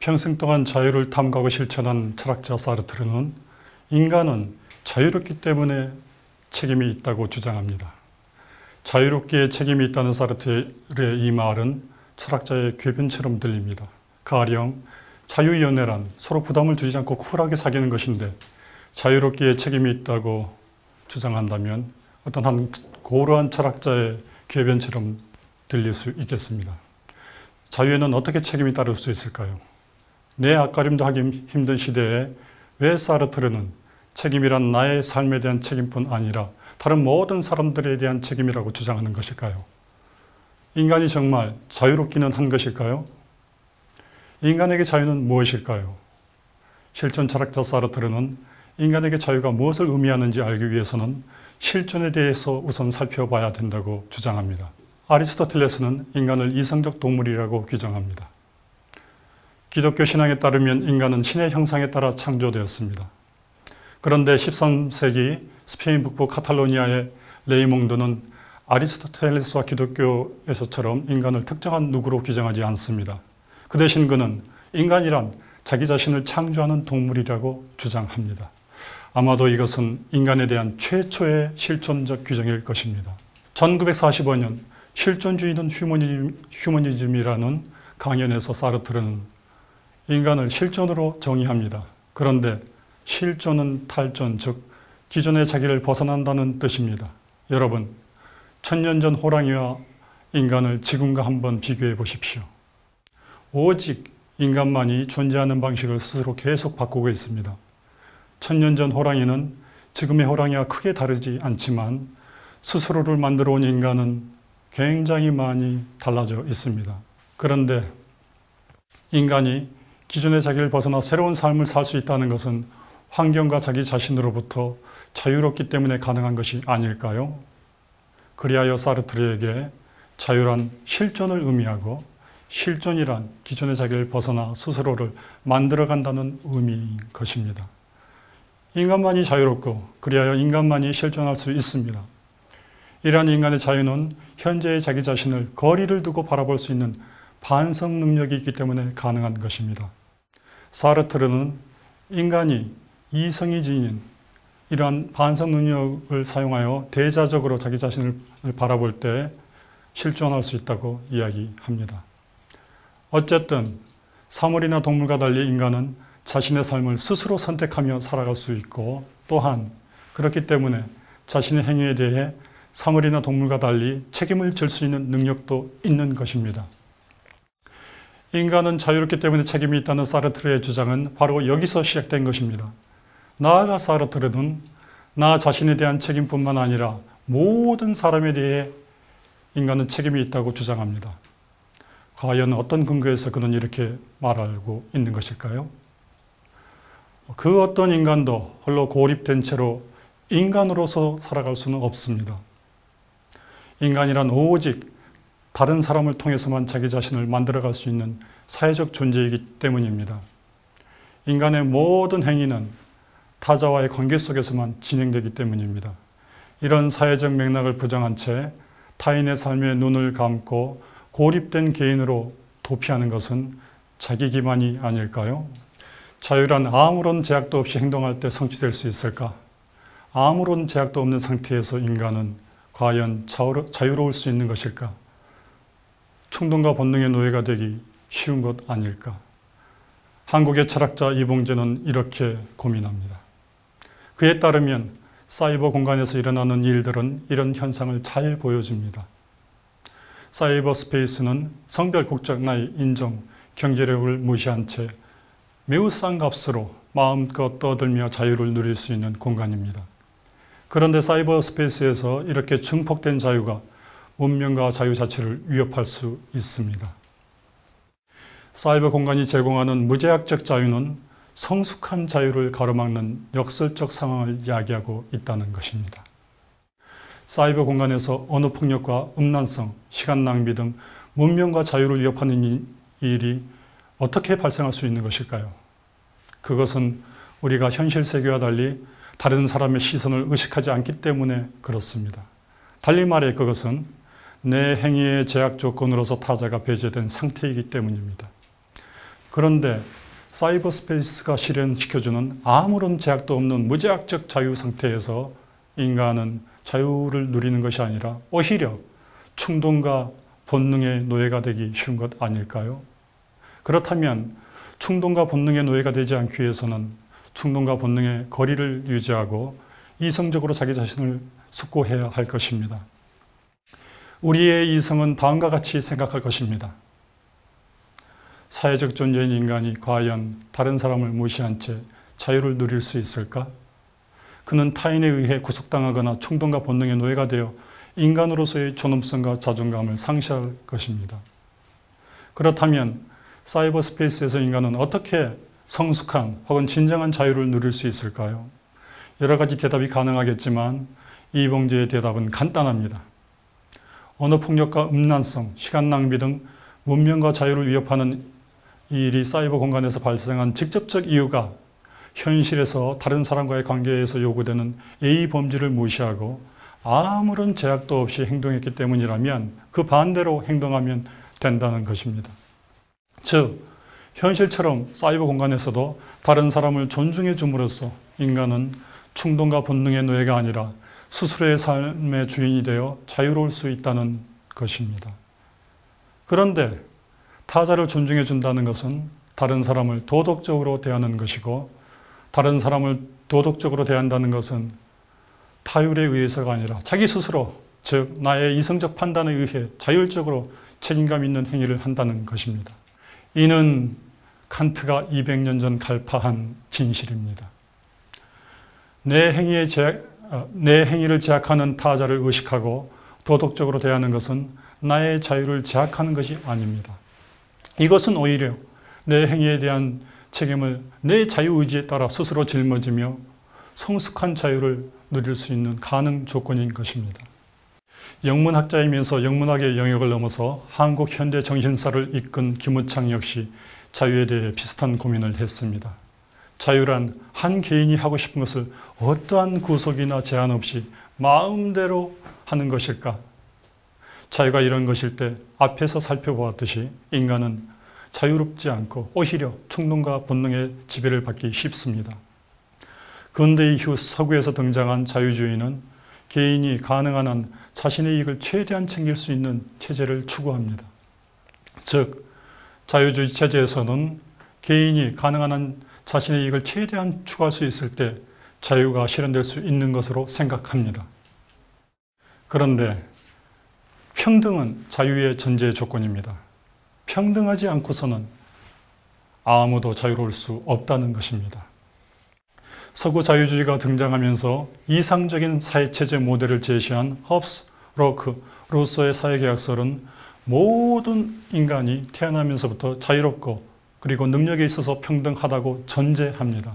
평생 동안 자유를 탐구하고 실천한 철학자 사르트르는 인간은 자유롭기 때문에 책임이 있다고 주장합니다. 자유롭기에 책임이 있다는 사르트르의 이 말은 철학자의 궤변처럼 들립니다. 가령 자유연애란 서로 부담을 주지 않고 쿨하게 사귀는 것인데 자유롭기에 책임이 있다고 주장한다면 어떤 한 고루한 철학자의 궤변처럼 들릴 수 있겠습니다. 자유에는 어떻게 책임이 따를 수 있을까요? 내 앞가림도 하기 힘든 시대에 왜 사르트르는 책임이란 나의 삶에 대한 책임뿐 아니라 다른 모든 사람들에 대한 책임이라고 주장하는 것일까요? 인간이 정말 자유롭기는 한 것일까요? 인간에게 자유는 무엇일까요? 실존 철학자 사르트르는 인간에게 자유가 무엇을 의미하는지 알기 위해서는 실존에 대해서 우선 살펴봐야 된다고 주장합니다. 아리스토텔레스는 인간을 이성적 동물이라고 규정합니다. 기독교 신앙에 따르면 인간은 신의 형상에 따라 창조되었습니다. 그런데 13세기 스페인 북부 카탈로니아의 레이몽드는 아리스토텔레스와 기독교에서처럼 인간을 특정한 누구로 규정하지 않습니다. 그 대신 그는 인간이란 자기 자신을 창조하는 동물이라고 주장합니다. 아마도 이것은 인간에 대한 최초의 실존적 규정일 것입니다. 1945년 실존주의는 휴머니즘이라는 강연에서 사르트르는 인간을 실존으로 정의합니다. 그런데 실존은 탈존, 즉 기존의 자기를 벗어난다는 뜻입니다. 여러분, 1000년 전 호랑이와 인간을 지금과 한번 비교해 보십시오. 오직 인간만이 존재하는 방식을 스스로 계속 바꾸고 있습니다. 1000년 전 호랑이는 지금의 호랑이와 크게 다르지 않지만 스스로를 만들어 온 인간은 굉장히 많이 달라져 있습니다. 그런데 인간이 기존의 자기를 벗어나 새로운 삶을 살 수 있다는 것은 환경과 자기 자신으로부터 자유롭기 때문에 가능한 것이 아닐까요? 그리하여 사르트르에게 자유란 실존을 의미하고 실존이란 기존의 자기를 벗어나 스스로를 만들어간다는 의미인 것입니다. 인간만이 자유롭고 그리하여 인간만이 실존할 수 있습니다. 이러한 인간의 자유는 현재의 자기 자신을 거리를 두고 바라볼 수 있는 반성 능력이 있기 때문에 가능한 것입니다. 사르트르는 인간이 이성이 지닌 이러한 반성 능력을 사용하여 대자적으로 자기 자신을 바라볼 때 실존할 수 있다고 이야기합니다. 어쨌든 사물이나 동물과 달리 인간은 자신의 삶을 스스로 선택하며 살아갈 수 있고 또한 그렇기 때문에 자신의 행위에 대해 사물이나 동물과 달리 책임을 질 수 있는 능력도 있는 것입니다. 인간은 자유롭기 때문에 책임이 있다는 사르트르의 주장은 바로 여기서 시작된 것입니다. 나아가 사르트르는 나 자신에 대한 책임뿐만 아니라 모든 사람에 대해 인간은 책임이 있다고 주장합니다. 과연 어떤 근거에서 그는 이렇게 말하고 있는 것일까요? 그 어떤 인간도 홀로 고립된 채로 인간으로서 살아갈 수는 없습니다. 인간이란 오직 다른 사람을 통해서만 자기 자신을 만들어갈 수 있는 사회적 존재이기 때문입니다. 인간의 모든 행위는 타자와의 관계 속에서만 진행되기 때문입니다. 이런 사회적 맥락을 부정한 채 타인의 삶에 눈을 감고 고립된 개인으로 도피하는 것은 자기 기만이 아닐까요? 자유란 아무런 제약도 없이 행동할 때 성취될 수 있을까? 아무런 제약도 없는 상태에서 인간은 과연 자유로울 수 있는 것일까? 충동과 본능의 노예가 되기 쉬운 것 아닐까? 한국의 철학자 이봉재는 이렇게 고민합니다. 그에 따르면 사이버 공간에서 일어나는 일들은 이런 현상을 잘 보여줍니다. 사이버 스페이스는 성별, 국적, 나이, 인종, 경제력을 무시한 채 매우 싼 값으로 마음껏 떠들며 자유를 누릴 수 있는 공간입니다. 그런데 사이버 스페이스에서 이렇게 증폭된 자유가 문명과 자유 자체를 위협할 수 있습니다. 사이버 공간이 제공하는 무제약적 자유는 성숙한 자유를 가로막는 역설적 상황을 야기하고 있다는 것입니다. 사이버 공간에서 언어폭력과 음란성, 시간 낭비 등 문명과 자유를 위협하는 일이 어떻게 발생할 수 있는 것일까요? 그것은 우리가 현실 세계와 달리 다른 사람의 시선을 의식하지 않기 때문에 그렇습니다. 달리 말해 그것은 내 행위의 제약 조건으로서 타자가 배제된 상태이기 때문입니다. 그런데 사이버 스페이스가 실현시켜주는 아무런 제약도 없는 무제약적 자유 상태에서 인간은 자유를 누리는 것이 아니라 오히려 충동과 본능의 노예가 되기 쉬운 것 아닐까요? 그렇다면 충동과 본능의 노예가 되지 않기 위해서는 충동과 본능의 거리를 유지하고 이성적으로 자기 자신을 숙고해야 할 것입니다. 우리의 이성은 다음과 같이 생각할 것입니다. 사회적 존재인 인간이 과연 다른 사람을 무시한 채 자유를 누릴 수 있을까? 그는 타인에 의해 구속당하거나 충동과 본능의 노예가 되어 인간으로서의 존엄성과 자존감을 상실할 것입니다. 그렇다면 사이버 스페이스에서 인간은 어떻게 성숙한 혹은 진정한 자유를 누릴 수 있을까요? 여러 가지 대답이 가능하겠지만 이봉주의 대답은 간단합니다. 언어폭력과 음란성, 시간 낭비 등 문명과 자유를 위협하는 이 일이 사이버 공간에서 발생한 직접적 이유가 현실에서 다른 사람과의 관계에서 요구되는 A 범주를 무시하고 아무런 제약도 없이 행동했기 때문이라면 그 반대로 행동하면 된다는 것입니다. 즉, 현실처럼 사이버 공간에서도 다른 사람을 존중해 줌으로써 인간은 충동과 본능의 노예가 아니라 스스로의 삶의 주인이 되어 자유로울 수 있다는 것입니다. 그런데 타자를 존중해 준다는 것은 다른 사람을 도덕적으로 대하는 것이고, 다른 사람을 도덕적으로 대한다는 것은 타율에 의해서가 아니라 자기 스스로, 즉 나의 이성적 판단에 의해 자율적으로 책임감 있는 행위를 한다는 것입니다. 이는 칸트가 200년 전 갈파한 진실입니다. 내 행위를 제약하는 타자를 의식하고 도덕적으로 대하는 것은 나의 자유를 제약하는 것이 아닙니다. 이것은 오히려 내 행위에 대한 책임을 내 자유의지에 따라 스스로 짊어지며 성숙한 자유를 누릴 수 있는 가능 조건인 것입니다. 영문학자이면서 영문학의 영역을 넘어서 한국 현대 정신사를 이끈 김우창 역시 자유에 대해 비슷한 고민을 했습니다. 자유란 한 개인이 하고 싶은 것을 어떠한 구속이나 제한 없이 마음대로 하는 것일까? 자유가 이런 것일 때 앞에서 살펴보았듯이 인간은 자유롭지 않고 오히려 충동과 본능의 지배를 받기 쉽습니다. 근대 이후 서구에서 등장한 자유주의는 개인이 가능한 한 자신의 이익을 최대한 챙길 수 있는 체제를 추구합니다. 즉, 자유주의 체제에서는 개인이 가능한 한 자신의 이익을 최대한 추구할 수 있을 때 자유가 실현될 수 있는 것으로 생각합니다. 그런데 평등은 자유의 전제 조건입니다. 평등하지 않고서는 아무도 자유로울 수 없다는 것입니다. 서구 자유주의가 등장하면서 이상적인 사회체제 모델을 제시한 헙스, 로크, 루소의 사회계약설은 모든 인간이 태어나면서부터 자유롭고 그리고 능력에 있어서 평등하다고 전제합니다.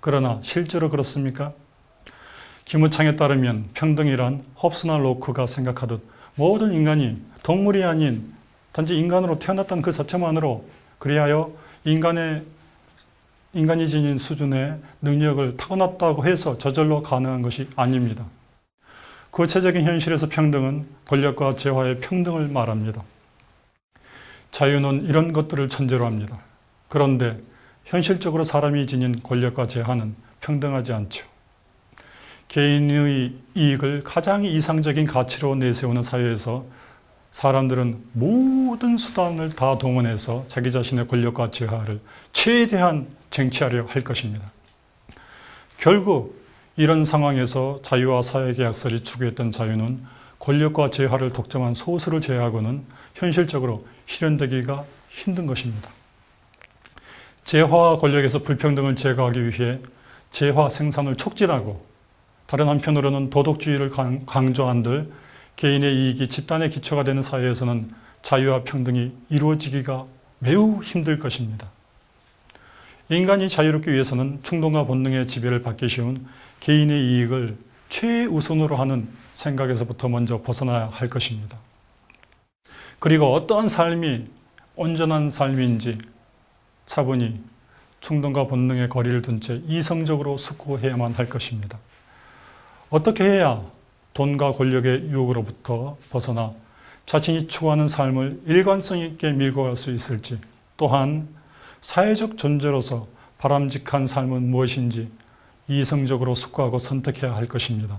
그러나 실제로 그렇습니까? 김우창에 따르면 평등이란 헙스나 로크가 생각하듯 모든 인간이 동물이 아닌 단지 인간으로 태어났다는 그 자체만으로 그리하여 인간이 지닌 수준의 능력을 타고났다고 해서 저절로 가능한 것이 아닙니다. 구체적인 현실에서 평등은 권력과 재화의 평등을 말합니다. 자유는 이런 것들을 전제로 합니다. 그런데 현실적으로 사람이 지닌 권력과 재화는 평등하지 않죠. 개인의 이익을 가장 이상적인 가치로 내세우는 사회에서 사람들은 모든 수단을 다 동원해서 자기 자신의 권력과 재화를 최대한 쟁취하려 할 것입니다. 결국 이런 상황에서 자유와 사회계약설이 추구했던 자유는 권력과 재화를 독점한 소수를 제외하고는 현실적으로 실현되기가 힘든 것입니다. 재화와 권력에서 불평등을 제거하기 위해 재화 생산을 촉진하고 다른 한편으로는 도덕주의를 강조한들 개인의 이익이 집단의 기초가 되는 사회에서는 자유와 평등이 이루어지기가 매우 힘들 것입니다. 인간이 자유롭기 위해서는 충동과 본능의 지배를 받기 쉬운 개인의 이익을 최우선으로 하는 생각에서부터 먼저 벗어나야 할 것입니다. 그리고 어떠한 삶이 온전한 삶인지 차분히 충동과 본능의 거리를 둔 채 이성적으로 숙고해야만 할 것입니다. 어떻게 해야 돈과 권력의 유혹으로부터 벗어나 자신이 추구하는 삶을 일관성 있게 밀고 갈 수 있을지, 또한 사회적 존재로서 바람직한 삶은 무엇인지 이성적으로 숙고하고 선택해야 할 것입니다.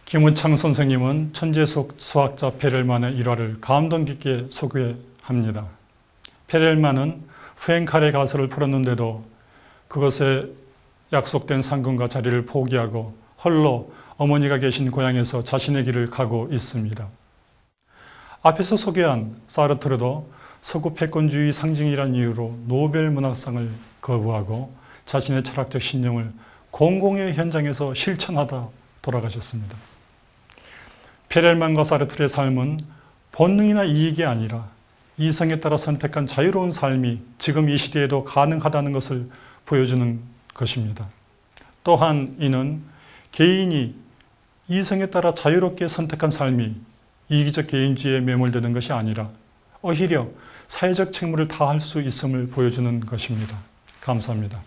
김은창 선생님은 천재적 수학자 페렐만의 일화를 감동 깊게 소개합니다. 페렐만은 후엔칼의 가설을 풀었는데도 그것에 약속된 상금과 자리를 포기하고 홀로 어머니가 계신 고향에서 자신의 길을 가고 있습니다. 앞에서 소개한 사르트르도 서구 패권주의 상징이라는 이유로 노벨 문학상을 거부하고 자신의 철학적 신념을 공공의 현장에서 실천하다 돌아가셨습니다. 페렐만과 사르트르의 삶은 본능이나 이익이 아니라 이성에 따라 선택한 자유로운 삶이 지금 이 시대에도 가능하다는 것을 보여주는 것입니다. 또한 이는 개인이 이성에 따라 자유롭게 선택한 삶이 이기적 개인주의에 매몰되는 것이 아니라 오히려 사회적 책무를 다할 수 있음을 보여주는 것입니다. 감사합니다.